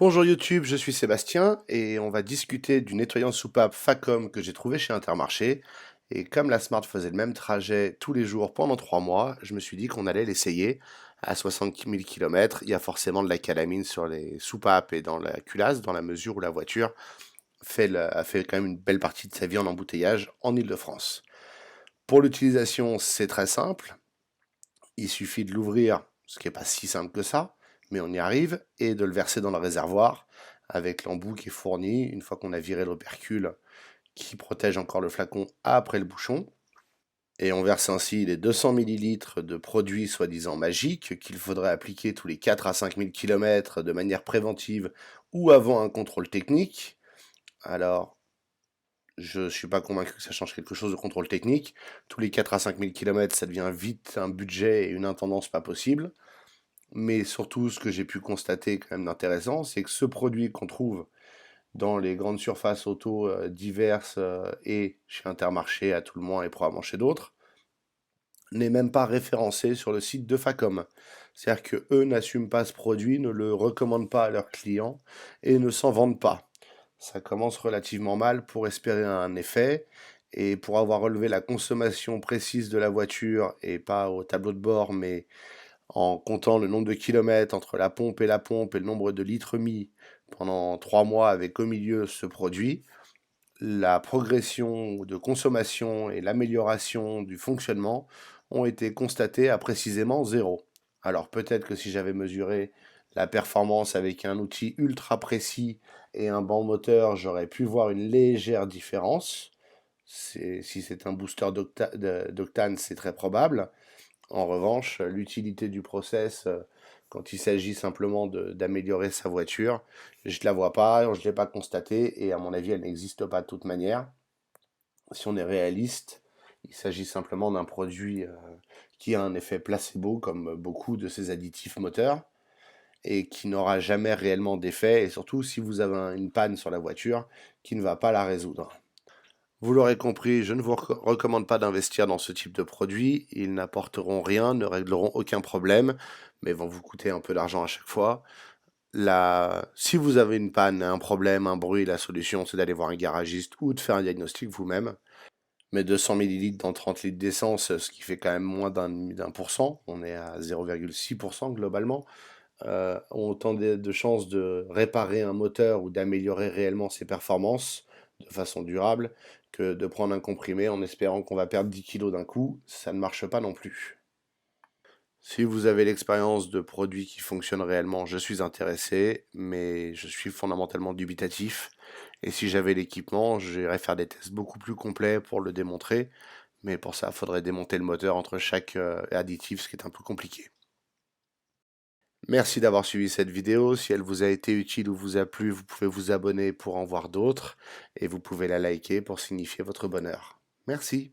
Bonjour YouTube, je suis Sébastien et on va discuter du nettoyant de soupape Facom que j'ai trouvé chez Intermarché. Et comme la Smart faisait le même trajet tous les jours pendant 3 mois, je me suis dit qu'on allait l'essayer. À 60 000 km, il y a forcément de la calamine sur les soupapes et dans la culasse, dans la mesure où la voiture a fait quand même une belle partie de sa vie en embouteillage en Île-de-France. Pour l'utilisation, c'est très simple. Il suffit de l'ouvrir, ce qui n'est pas si simple que ça, mais on y arrive, et de le verser dans le réservoir avec l'embout qui est fourni une fois qu'on a viré l'opercule qui protège encore le flacon après le bouchon. Et on verse ainsi les 200 millilitres de produits soi-disant magiques qu'il faudrait appliquer tous les 4 à 5 000 km de manière préventive ou avant un contrôle technique. Alors, je ne suis pas convaincu que ça change quelque chose de contrôle technique. Tous les 4 à 5 000 km, ça devient vite un budget et une intendance pas possible. Mais surtout, ce que j'ai pu constater quand même d'intéressant, c'est que ce produit qu'on trouve dans les grandes surfaces auto diverses et chez Intermarché à tout le moins et probablement chez d'autres, n'est même pas référencé sur le site de Facom. C'est-à-dire que eux n'assument pas ce produit, ne le recommandent pas à leurs clients et ne s'en vendent pas. Ça commence relativement mal pour espérer un effet et pour avoir relevé la consommation précise de la voiture et pas au tableau de bord mais en comptant le nombre de kilomètres entre la pompe et le nombre de litres mis pendant 3 mois avec au milieu ce produit, la progression de consommation et l'amélioration du fonctionnement ont été constatées à précisément zéro. Alors peut-être que si j'avais mesuré la performance avec un outil ultra précis et un banc moteur, j'aurais pu voir une légère différence. Si c'est un booster d'octane, c'est très probable. En revanche, l'utilité du process, quand il s'agit simplement d'améliorer sa voiture, je ne la vois pas, je ne l'ai pas constatée, et à mon avis, elle n'existe pas de toute manière. Si on est réaliste, il s'agit simplement d'un produit qui a un effet placebo, comme beaucoup de ces additifs moteurs, et qui n'aura jamais réellement d'effet, et surtout si vous avez une panne sur la voiture, qui ne va pas la résoudre. Vous l'aurez compris, je ne vous recommande pas d'investir dans ce type de produits. Ils n'apporteront rien, ne régleront aucun problème, mais vont vous coûter un peu d'argent à chaque fois. Si vous avez une panne, un problème, un bruit, la solution, c'est d'aller voir un garagiste ou de faire un diagnostic vous-même. Mais 200 millilitres dans 30 litres d'essence, ce qui fait quand même moins d'un pour cent, on est à 0,6% globalement, ont autant de chances de réparer un moteur ou d'améliorer réellement ses performances de façon durable que de prendre un comprimé en espérant qu'on va perdre 10 kilos d'un coup, ça ne marche pas non plus. Si vous avez l'expérience de produits qui fonctionnent réellement, je suis intéressé, mais je suis fondamentalement dubitatif. Et si j'avais l'équipement, j'irais faire des tests beaucoup plus complets pour le démontrer. Mais pour ça, il faudrait démonter le moteur entre chaque additif, ce qui est un peu compliqué. Merci d'avoir suivi cette vidéo. Si elle vous a été utile ou vous a plu, vous pouvez vous abonner pour en voir d'autres. Et vous pouvez la liker pour signifier votre bonheur. Merci.